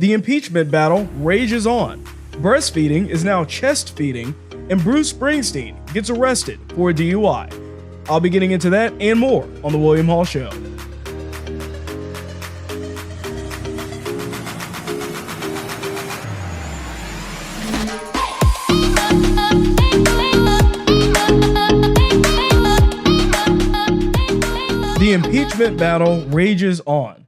The impeachment battle rages on. Breastfeeding is now chest feeding, and Bruce Springsteen gets arrested for a DUI. I'll be getting into that and more on The William Hall Show. The impeachment battle rages on.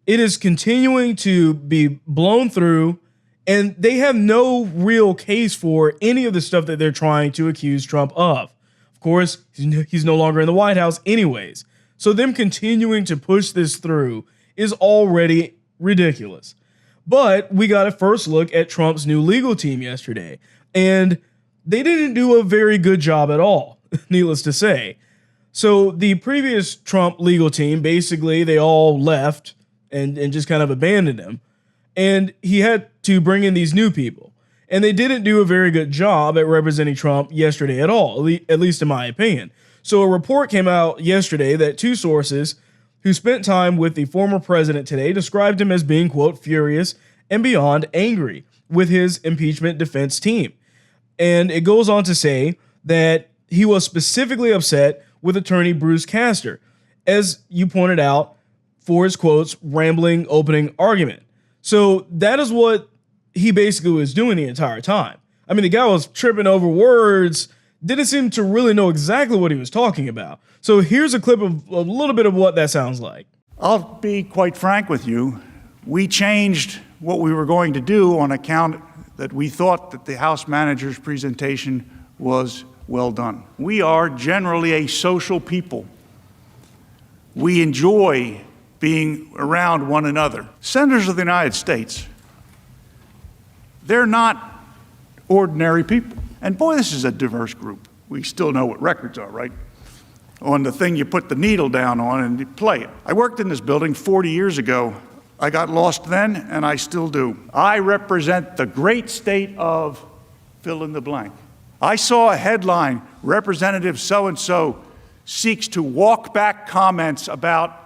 It is continuing to be blown through, and they have no real case for any of the stuff that they're trying to accuse Trump of. Of course, he's no longer in the White House anyways. So them continuing to push this through is already ridiculous. But we got a first look at Trump's new legal team yesterday, and they didn't do a very good job at all, needless to say. So the previous Trump legal team, basically, they all left and just kind of abandoned him. And he had to bring in these new people. And they didn't do a very good job at representing Trump yesterday at all, at least in my opinion. So a report came out yesterday that two sources who spent time with the former president today described him as being, quote, furious and beyond angry with his impeachment defense team. And it goes on to say that he was specifically upset with attorney Bruce Castor, as you pointed out, for his, quotes, rambling opening argument. So that is what he basically was doing the entire time. I mean, the guy was tripping over words, didn't seem to really know exactly what he was talking about. So here's a clip of a little bit of what that sounds like. I'll be quite frank with you. We changed what we were going to do on account that we thought that the House manager's presentation was well done. We are generally a social people. We enjoy being around one another. Senators of the United States, they're not ordinary people. And boy, this is a diverse group. We still know what records are, right? On the thing you put the needle down on and you play it. I worked in this building 40 years ago. I got lost then, and I still do. I represent the great state of fill in the blank. I saw a headline, Representative so-and-so seeks to walk back comments about,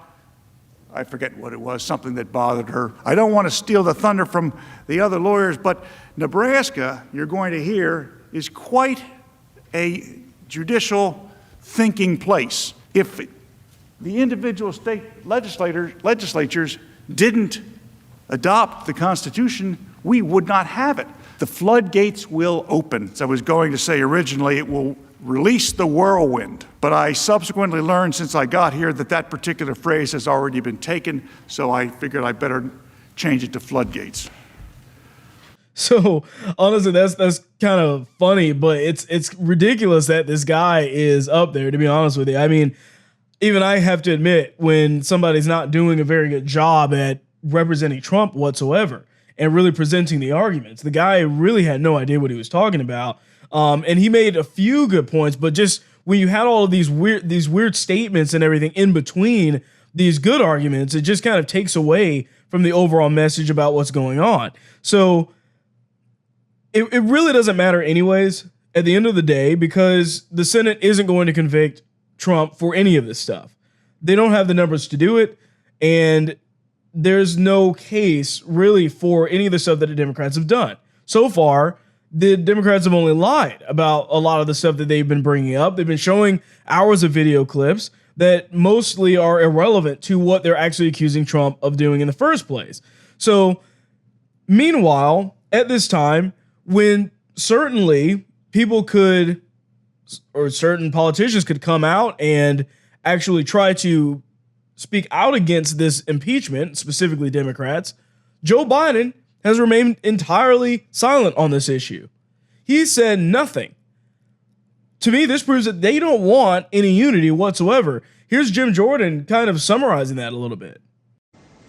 I forget what it was, something that bothered her. I don't want to steal the thunder from the other lawyers, but Nebraska, you're going to hear, is quite a judicial thinking place. If the individual state legislatures didn't adopt the Constitution, we would not have it. The floodgates will open. As I was going to say originally, it will release the whirlwind. But I subsequently learned since I got here that that particular phrase has already been taken, so I figured I better change it to floodgates. So honestly, that's kind of funny, but it's ridiculous that this guy is up there, to be honest with you. I mean, even I have to admit, when somebody's not doing a very good job at representing Trump whatsoever and really presenting the arguments, the guy really had no idea what he was talking about. And he made a few good points, but just when you had all of these weird statements and everything in between these good arguments, it just kind of takes away from the overall message about what's going on. So it really doesn't matter anyways at the end of the day, because the Senate isn't going to convict Trump for any of this stuff. They don't have the numbers to do it, and there's no case really for any of the stuff that the Democrats have done. So far, the Democrats have only lied about a lot of the stuff that they've been bringing up. They've been showing hours of video clips that mostly are irrelevant to what they're actually accusing Trump of doing in the first place. So meanwhile, at this time, when certainly people could, or certain politicians could come out and actually try to speak out against this impeachment, specifically Democrats, Joe Biden has remained entirely silent on this issue. He said nothing. To me, this proves that they don't want any unity whatsoever. Here's Jim Jordan kind of summarizing that a little bit.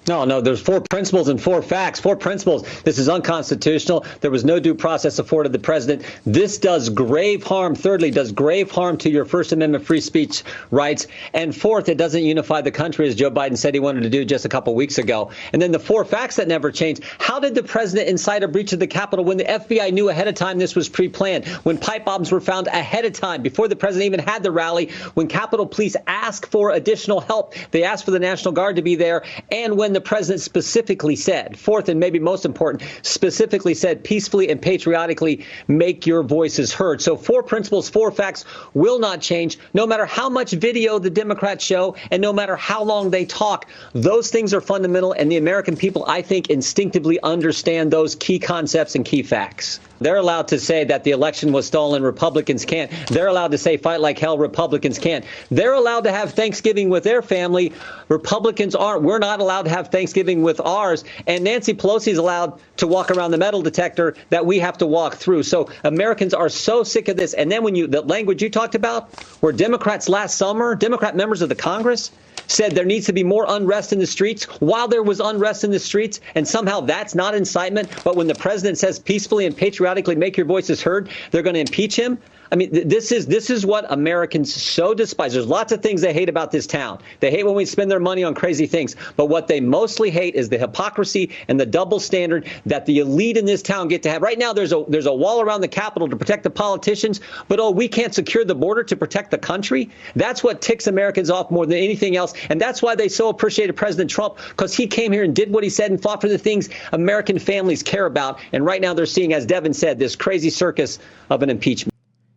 No, there's 4 principles and 4 facts. 4 principles. This is unconstitutional. There was no due process afforded the president. This does grave harm. Thirdly, does grave harm to your First Amendment free speech rights. And fourth, it doesn't unify the country, as Joe Biden said he wanted to do just a couple weeks ago. And then the 4 facts that never changed. How did the president incite a breach of the Capitol when the FBI knew ahead of time this was pre-planned, when pipe bombs were found ahead of time, before the president even had the rally, when Capitol Police asked for additional help, they asked for the National Guard to be there, and when when the president specifically said, fourth and maybe most important, specifically said, peacefully and patriotically make your voices heard. So 4 principles, 4 facts will not change, no matter how much video the Democrats show and no matter how long they talk. Those things are fundamental, and the American people, I think, instinctively understand those key concepts and key facts. They're allowed to say that the election was stolen. Republicans can't. They're allowed to say fight like hell. Republicans can't. They're allowed to have Thanksgiving with their family. Republicans aren't. We're not allowed to have Thanksgiving with ours. And Nancy Pelosi is allowed to walk around the metal detector that we have to walk through. So Americans are so sick of this. And then when the language you talked about, where Democrats last summer, Democrat members of the Congress, said there needs to be more unrest in the streets while there was unrest in the streets, and somehow that's not incitement. But when the president says peacefully and patriotically make your voices heard, they're going to impeach him. I mean, this is what Americans so despise. There's lots of things they hate about this town. They hate when we spend their money on crazy things. But what they mostly hate is the hypocrisy and the double standard that the elite in this town get to have. Right now, there's a wall around the Capitol to protect the politicians, but we can't secure the border to protect the country. That's what ticks Americans off more than anything else. And that's why they so appreciated President Trump, because he came here and did what he said and fought for the things American families care about. And right now they're seeing, as Devin said, this crazy circus of an impeachment.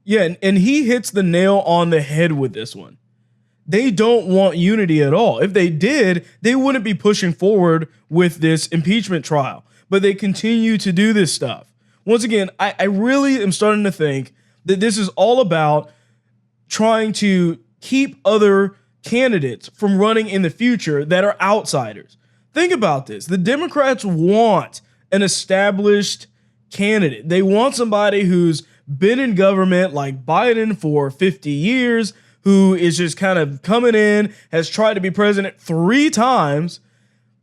Yeah, and he hits the nail on the head with this one. They don't want unity at all. If they did, they wouldn't be pushing forward with this impeachment trial. But they continue to do this stuff. Once again, I really am starting to think that this is all about trying to keep other candidates from running in the future that are outsiders. Think about this. The Democrats want an established candidate. They want somebody who's been in government like Biden for 50 years, who is just kind of coming in, has tried to be president 3 times.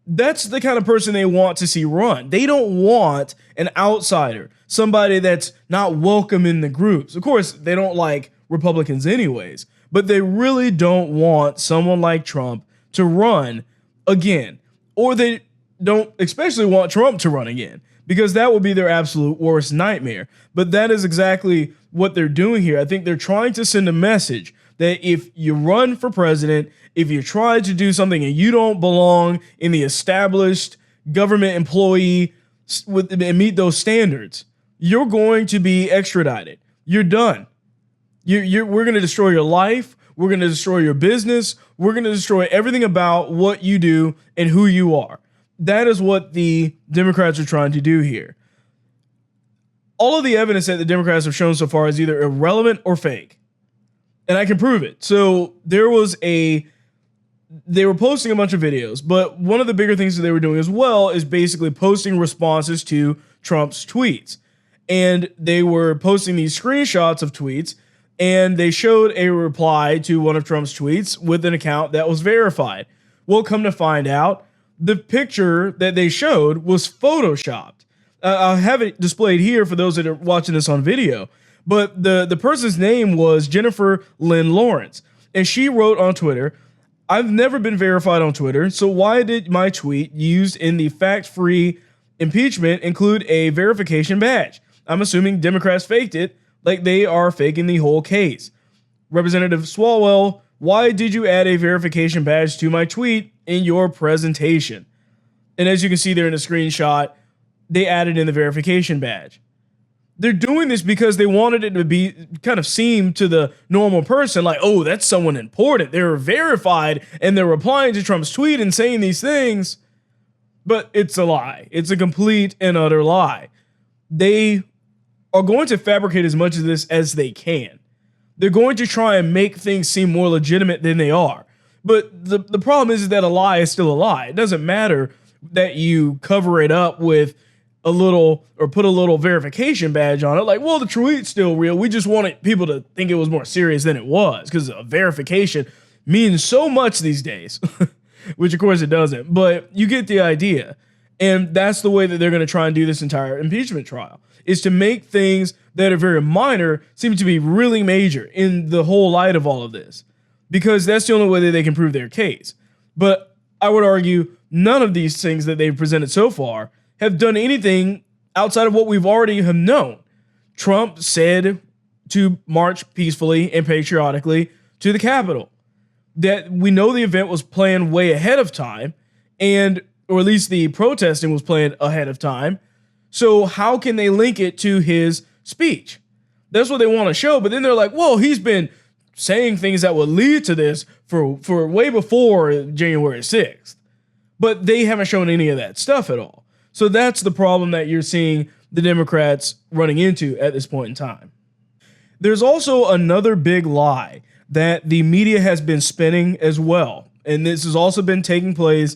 That's the kind of person they want to see run. They don't want an outsider, somebody that's not welcome in the groups. Of course, they don't like Republicans anyways, but they really don't want someone like Trump to run again, or they don't especially want Trump to run again, because that would be their absolute worst nightmare. But that is exactly what they're doing here. I think they're trying to send a message that if you run for president, if you try to do something and you don't belong in the established government employee and meet those standards, you're going to be extradited. You're done. We're going to destroy your life. We're going to destroy your business. We're going to destroy everything about what you do and who you are. That is what the Democrats are trying to do here. All of the evidence that the Democrats have shown so far is either irrelevant or fake. And I can prove it. So they were posting a bunch of videos, but one of the bigger things that they were doing as well is basically posting responses to Trump's tweets. And they were posting these screenshots of tweets, and they showed a reply to one of Trump's tweets with an account that was verified. Well, come to find out, the picture that they showed was photoshopped. I'll have it displayed here for those that are watching this on video. But the person's name was Jennifer Lynn Lawrence. And she wrote on Twitter, "I've never been verified on Twitter, so why did my tweet used in the fact-free impeachment include a verification badge? I'm assuming Democrats faked it, like they are faking the whole case. Representative Swalwell, why did you add a verification badge to my tweet in your presentation?" And as you can see there in the screenshot, they added in the verification badge. They're doing this because they wanted it to be kind of seem to the normal person like, oh, that's someone important. They're verified and they're replying to Trump's tweet and saying these things. But it's a lie. It's a complete and utter lie. They are going to fabricate as much of this as they can. They're going to try and make things seem more legitimate than they are. But the problem is that a lie is still a lie. It doesn't matter that you cover it up with a little or put a little verification badge on it. Like, well, the tweet's still real. We just wanted people to think it was more serious than it was, because a verification means so much these days, which of course it doesn't. But you get the idea. And that's the way that they're going to try and do this entire impeachment trial, is to make things that are very minor seem to be really major in the whole light of all of this, because that's the only way that they can prove their case. But I would argue none of these things that they've presented so far have done anything outside of what we've already have known. Trump said to march peacefully and patriotically to the Capitol. That we know the event was planned way ahead of time, and or at least the protesting was planned ahead of time. So how can they link it to his speech? That's what they want to show. But then they're like, whoa, he's been saying things that would lead to this for way before January 6th. But they haven't shown any of that stuff at all. So that's the problem that you're seeing the Democrats running into at this point in time. There's also another big lie that the media has been spinning as well. And this has also been taking place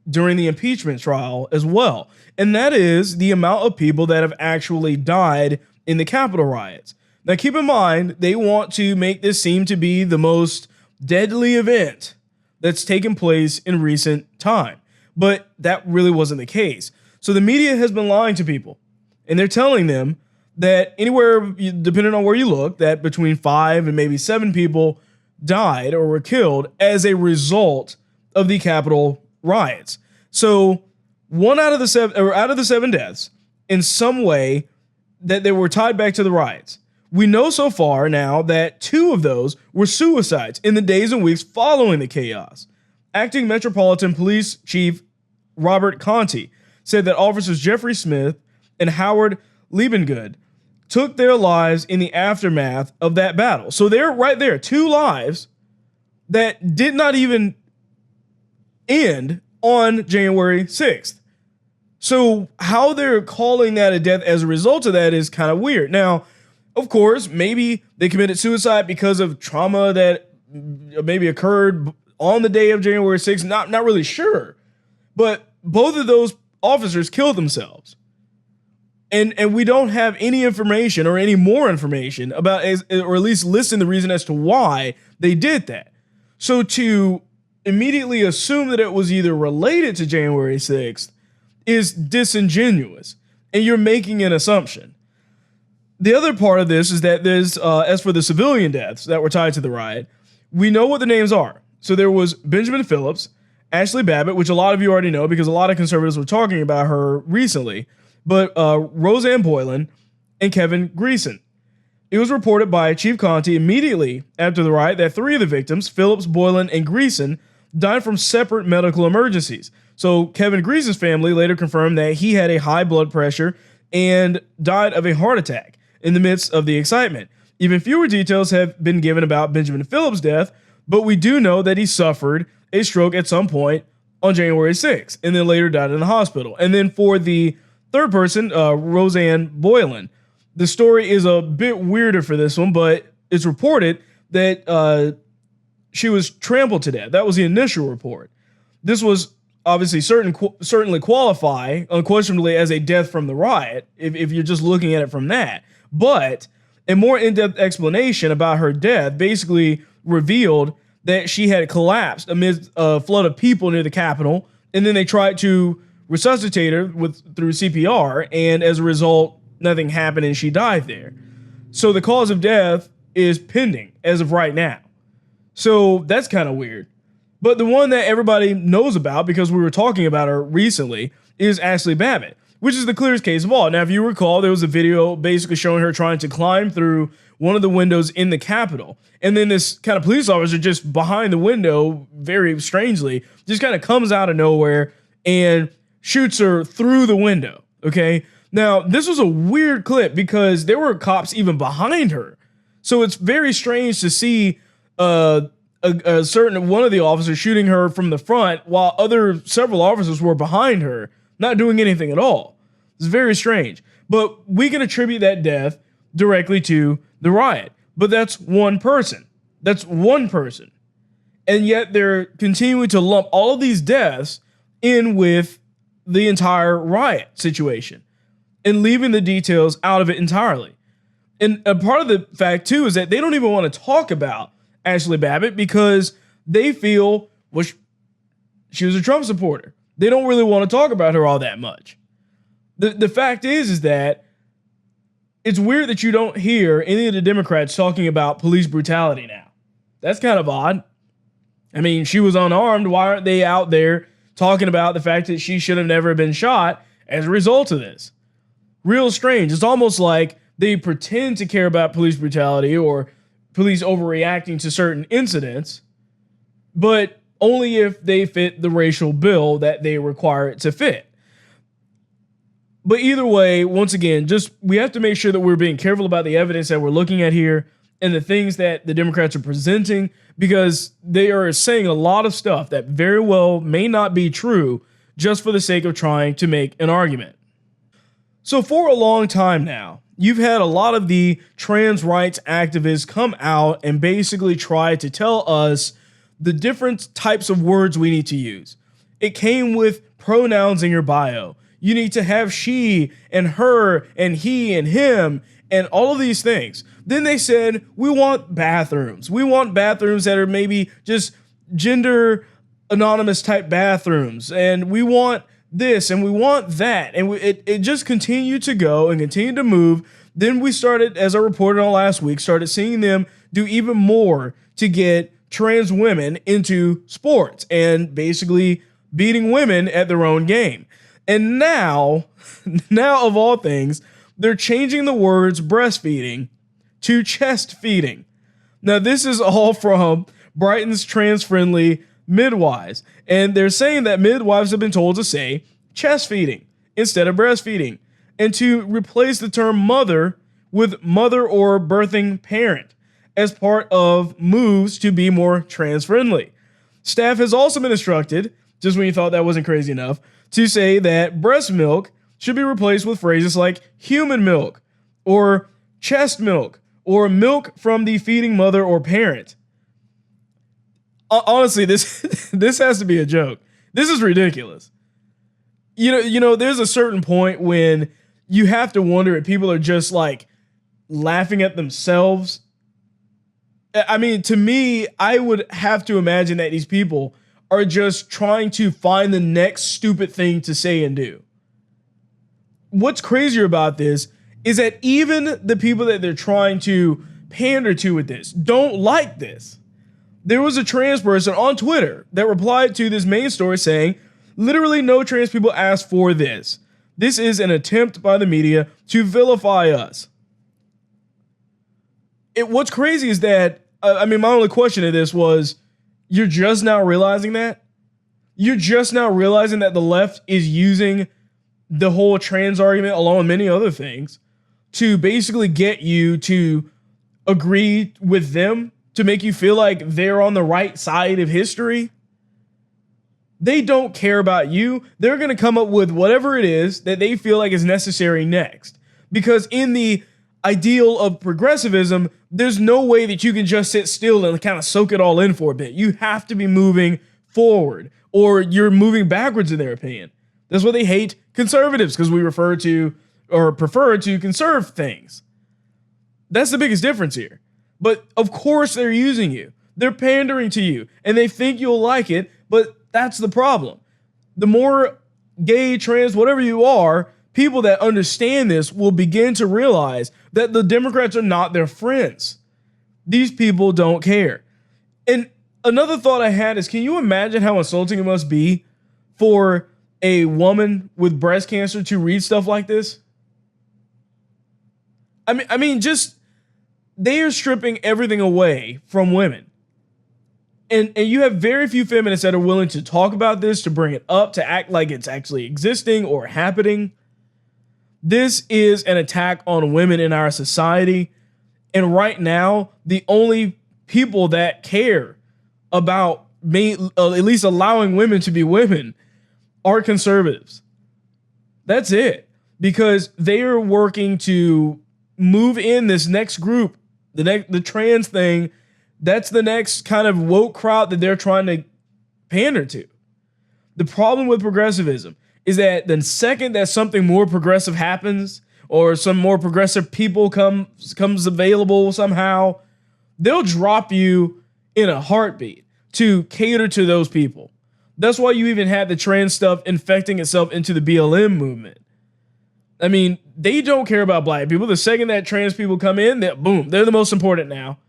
during the impeachment trial as well. And that is the amount of people that have actually died in the Capitol riots. Now, keep in mind, they want to make this seem to be the most deadly event that's taken place in recent time. But that really wasn't the case. So the media has been lying to people. And they're telling them that anywhere, depending on where you look, that between 5 and maybe 7 people died or were killed as a result of the Capitol riots. So one out of the 7 deaths, in some way, that they were tied back to the riots. We know so far now that 2 of those were suicides in the days and weeks following the chaos. Acting Metropolitan Police Chief Robert Conti said that officers Jeffrey Smith and Howard Liebengood took their lives in the aftermath of that battle. So they're right there, 2 lives that did not even end on January 6th. So how they're calling that a death as a result of that is kind of weird. Now, of course, maybe they committed suicide because of trauma that maybe occurred on the day of January 6th. Not really sure. But both of those officers killed themselves. And we don't have any information or any more information about, or at least listen the reason as to why they did that. So to immediately assume that it was either related to January 6th is disingenuous, and you're making an assumption. The other part of this is that there's, as for the civilian deaths that were tied to the riot, we know what the names are. So there was Benjamin Phillips, Ashley Babbitt, which a lot of you already know because a lot of conservatives were talking about her recently, but Roseanne Boylan and Kevin Greeson. It was reported by Chief Conti immediately after the riot that 3 of the victims, Phillips, Boylan, and Greeson, died from separate medical emergencies. So Kevin Greeson's family later confirmed that he had a high blood pressure and died of a heart attack in the midst of the excitement. Even fewer details have been given about Benjamin Phillips' death, but we do know that he suffered a stroke at some point on January 6th and then later died in the hospital. And then for the third person, Roseanne Boylan, the story is a bit weirder for this one, but it's reported that she was trampled to death. That was the initial report. This was obviously certainly qualify unquestionably as a death from the riot if you're just looking at it from that. But a more in-depth explanation about her death basically revealed that she had collapsed amidst a flood of people near the Capitol, and then they tried to resuscitate her through CPR, and as a result, nothing happened and she died there. So the cause of death is pending as of right now. So that's kind of weird. But the one that everybody knows about, because we were talking about her recently, is Ashley Babbitt, which is the clearest case of all. Now, if you recall, there was a video basically showing her trying to climb through one of the windows in the Capitol. And then this kind of police officer just behind the window, very strangely, just kind of comes out of nowhere and shoots her through the window. Okay. Now, this was a weird clip because there were cops even behind her. So it's very strange to see a certain one of the officers shooting her from the front while several officers were behind her, not doing anything at all. It's very strange. But we can attribute that death directly to the riot. But that's one person. That's one person. And yet they're continuing to lump all of these deaths in with the entire riot situation and leaving the details out of it entirely. And a part of the fact, too, is that they don't even want to talk about Ashley Babbitt because they feel, well, she was a Trump supporter. They don't really want to talk about her all that much. The fact is that it's weird that you don't hear any of the Democrats talking about police brutality now. That's kind of odd. I mean, she was unarmed. Why aren't they out there talking about the fact that she should have never been shot as a result of this? Real strange. It's almost like they pretend to care about police brutality or police overreacting to certain incidents, but only if they fit the racial bill that they require it to fit. But either way, once again, we have to make sure that we're being careful about the evidence that we're looking at here and the things that the Democrats are presenting, because they are saying a lot of stuff that very well may not be true just for the sake of trying to make an argument. So for a long time now, you've had a lot of the trans rights activists come out and basically try to tell us the different types of words we need to use. It came with pronouns in your bio. You need to have she and her and he and him and all of these things. Then they said, we want bathrooms. We want bathrooms that are maybe just gender anonymous type bathrooms. And we want this and we want that. And it just continued to go and continued to move. Then we started, as I reported on last week, started seeing them do even more to get trans women into sports and basically beating women at their own game. And now of all things, they're changing the words breastfeeding to chest feeding. Now, this is all from Brighton's trans-friendly midwives. And they're saying that midwives have been told to say chest feeding instead of breastfeeding, and to replace the term mother with mother or birthing parent as part of moves to be more trans-friendly. Staff has also been instructed, just when you thought that wasn't crazy enough, to say that breast milk should be replaced with phrases like human milk or chest milk or milk from the feeding mother or parent. Honestly, this has to be a joke. This is ridiculous. You know, there's a certain point when you have to wonder if people are just like laughing at themselves. I mean, to me, I would have to imagine that these people are just trying to find the next stupid thing to say and do. What's crazier about this is that even the people that they're trying to pander to with this don't like this. There was a trans person on Twitter that replied to this main story saying, literally no trans people asked for this. This is an attempt by the media to vilify us. What's crazy is that, my only question to this was, you're just now realizing that? You're just now realizing that the left is using the whole trans argument, along with many other things, to basically get you to agree with them, to make you feel like they're on the right side of history? They don't care about you. They're going to come up with whatever it is that they feel like is necessary next. Because in the ideal of progressivism, there's no way that you can just sit still and kind of soak it all in for a bit. You have to be moving forward, or you're moving backwards in their opinion. That's why they hate conservatives, because we refer to or prefer to conserve things. That's the biggest difference here. But of course they're using you. They're pandering to you, and they think you'll like it, but that's the problem. The more gay, trans, whatever you are, people that understand this will begin to realize that the Democrats are not their friends. These people don't care. And another thought I had is, can you imagine how insulting it must be for a woman with breast cancer to read stuff like this? I mean, just, they are stripping everything away from women. And you have very few feminists that are willing to talk about this, to bring it up, to act like it's actually existing or happening. This is an attack on women in our society. And right now, the only people that care about at least allowing women to be women are conservatives. That's it. Because they are working to move in this next group, the trans thing. That's the next kind of woke crowd that they're trying to pander to. The problem with progressivism is that the second that something more progressive happens, or some more progressive people comes available somehow, they'll drop you in a heartbeat to cater to those people. That's why you even had the trans stuff infecting itself into the BLM movement. I mean, they don't care about black people. The second that trans people come in, boom, they're the most important now.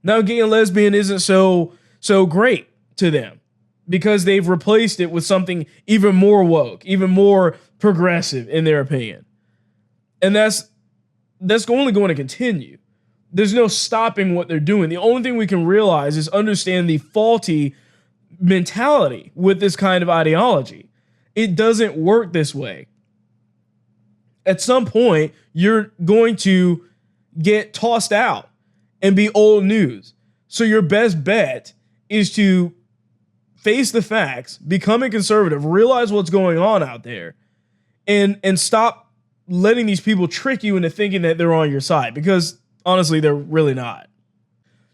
Now gay and lesbian isn't so great to them, because they've replaced it with something even more woke, even more progressive in their opinion. And that's only going to continue. There's no stopping what they're doing. The only thing we can realize is understand the faulty mentality with this kind of ideology. It doesn't work this way. At some point, you're going to get tossed out and be old news. So your best bet is to face the facts, become a conservative, realize what's going on out there, and stop letting these people trick you into thinking that they're on your side, because honestly, they're really not.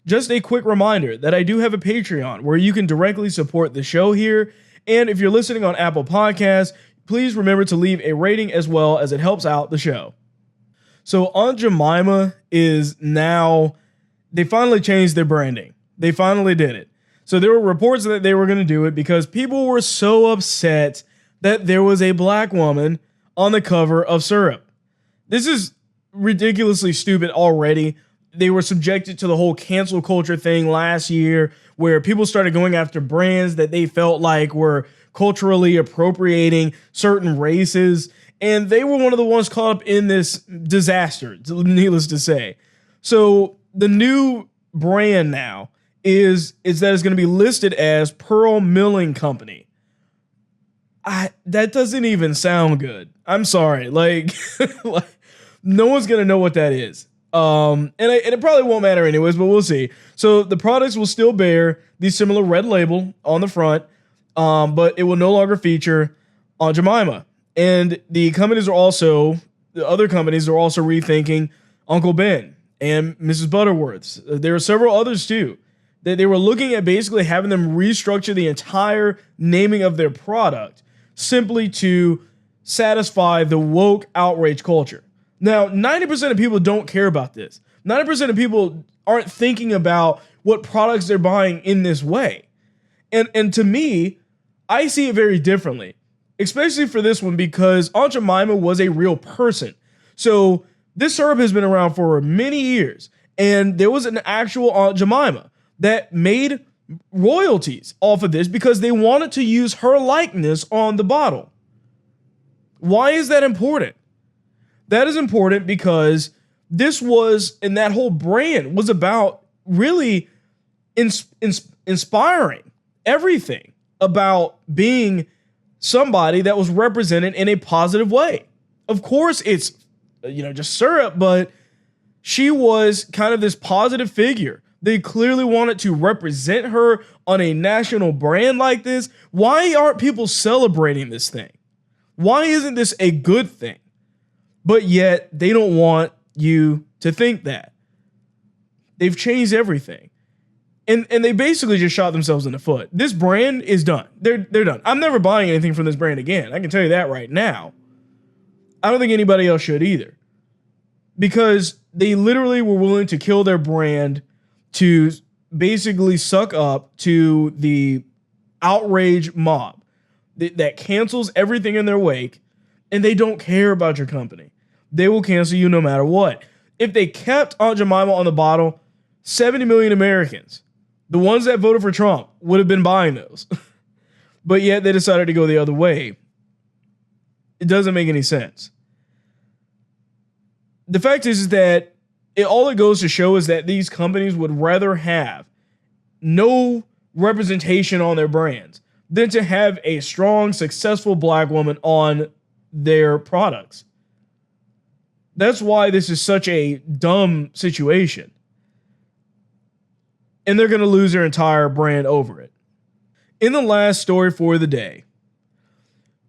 Just a quick reminder that I do have a Patreon where you can directly support the show here. And if you're listening on Apple Podcasts, please remember to leave a rating as well, as it helps out the show. So Aunt Jemima is now, they finally changed their branding. They finally did it. So there were reports that they were going to do it because people were so upset that there was a black woman on the cover of Syrup. This is ridiculously stupid already. They were subjected to the whole cancel culture thing last year, where people started going after brands that they felt like were culturally appropriating certain races. And they were one of the ones caught up in this disaster, needless to say. So the new brand now is that it's going to be listed as Pearl Milling Company. That doesn't even sound good. I'm sorry. Like no one's going to know what that is. And it probably won't matter anyways, but we'll see. So the products will still bear the similar red label on the front, but it will no longer feature Aunt Jemima. And the other companies are also rethinking Uncle Ben and Mrs. Butterworth's. There are several others too, that they were looking at basically having them restructure the entire naming of their product simply to satisfy the woke outrage culture. Now, 90% of people don't care about this. 90% of people aren't thinking about what products they're buying in this way. And to me, I see it very differently, especially for this one, because Aunt Jemima was a real person. So this syrup has been around for many years, and there was an actual Aunt Jemima that made royalties off of this because they wanted to use her likeness on the bottle. Why is that important? That is important because this was, and that whole brand was about really inspiring everything about being somebody that was represented in a positive way. Of course, it's, just syrup, but she was kind of this positive figure. They clearly wanted to represent her on a national brand like this. Why aren't people celebrating this thing? Why isn't this a good thing? But yet they don't want you to think that. They've changed everything. And they basically just shot themselves in the foot. This brand is done. They're done. I'm never buying anything from this brand again. I can tell you that right now. I don't think anybody else should either. Because they literally were willing to kill their brand to basically suck up to the outrage mob that cancels everything in their wake, and they don't care about your company. They will cancel you no matter what. If they kept Aunt Jemima on the bottle, 70 million Americans, the ones that voted for Trump, would have been buying those. But yet they decided to go the other way. It doesn't make any sense. The fact is that all it goes to show is that these companies would rather have no representation on their brands than to have a strong, successful black woman on their products. That's why this is such a dumb situation. And they're going to lose their entire brand over it. In the last story for the day,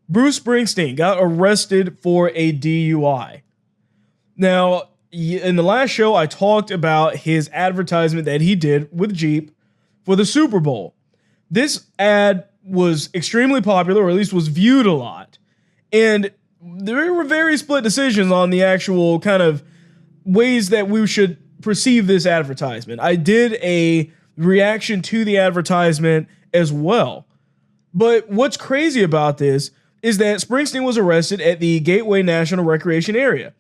Bruce Springsteen got arrested for a DUI. Now, in the last show, I talked about his advertisement that he did with Jeep for the Super Bowl. This ad was extremely popular, or at least was viewed a lot. And there were very split decisions on the actual kind of ways that we should perceive this advertisement. I did a reaction to the advertisement as well. But what's crazy about this is that Springsteen was arrested at the Gateway National Recreation Area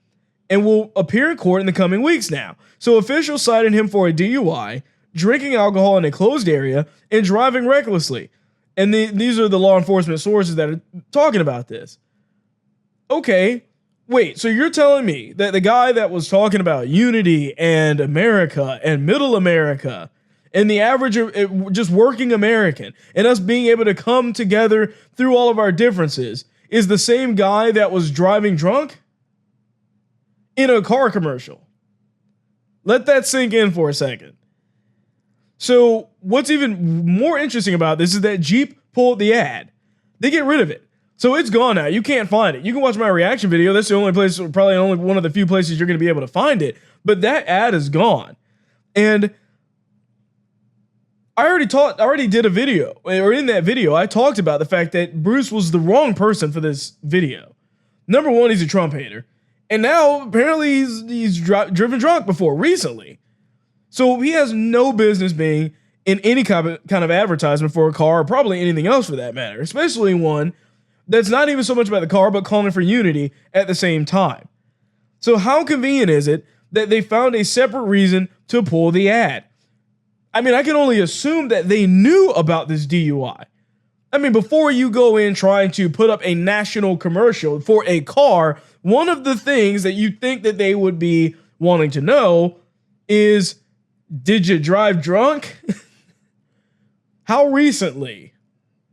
and will appear in court in the coming weeks now. So officials cited him for a DUI, drinking alcohol in a closed area, and driving recklessly. And these are the law enforcement sources that are talking about this. Okay, wait, so you're telling me that the guy that was talking about unity and America and middle America and the average just working American and us being able to come together through all of our differences is the same guy that was driving drunk in a car commercial. Let that sink in for a second. So what's even more interesting about this is that Jeep pulled the ad. They get rid of it. So it's gone now. You can't find it. You can watch my reaction video. That's the only place, probably only one of the few places you're going to be able to find it. But that ad is gone. And I already did a video, or in that video, I talked about the fact that Bruce was the wrong person for this video. Number one, he's a Trump hater. And now apparently he's driven drunk before recently. So he has no business being in any kind of advertisement for a car, or probably anything else for that matter, especially one that's not even so much about the car, but calling for unity at the same time. So how convenient is it that they found a separate reason to pull the ad? I mean, I can only assume that they knew about this DUI. I mean, before you go in trying to put up a national commercial for a car, one of the things that you think that they would be wanting to know is, did you drive drunk? How recently?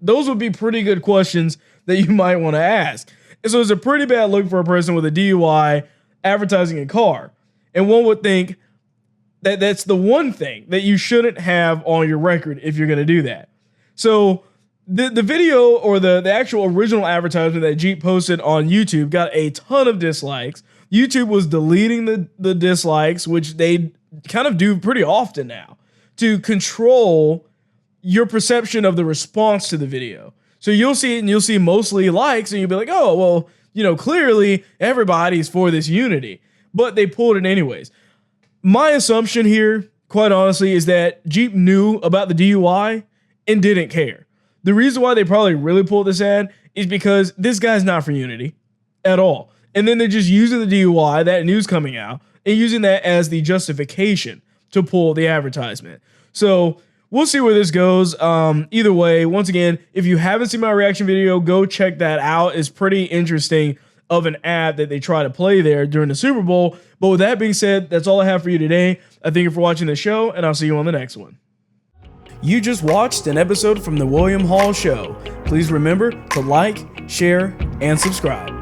Those would be pretty good questions that you might want to ask. And so it's a pretty bad look for a person with a DUI advertising a car. And one would think that that's the one thing that you shouldn't have on your record if you're going to do that. So the video, or the actual original advertisement that Jeep posted on YouTube, got a ton of dislikes. YouTube was deleting the dislikes, which they kind of do pretty often now, to control your perception of the response to the video. So you'll see it and you'll see mostly likes and you'll be like, oh, well, clearly everybody's for this unity, but they pulled it anyways. My assumption here, quite honestly, is that Jeep knew about the DUI and didn't care. The reason why they probably really pulled this ad is because this guy's not for unity at all. And then they're just using the DUI, that news coming out, and using that as the justification to pull the advertisement. So we'll see where this goes. Either way, once again, if you haven't seen my reaction video, go check that out. It's pretty interesting of an ad that they try to play there during the Super Bowl. But with that being said, that's all I have for you today. I thank you for watching the show, and I'll see you on the next one. You just watched an episode from The William Hall Show. Please remember to like, share, and subscribe.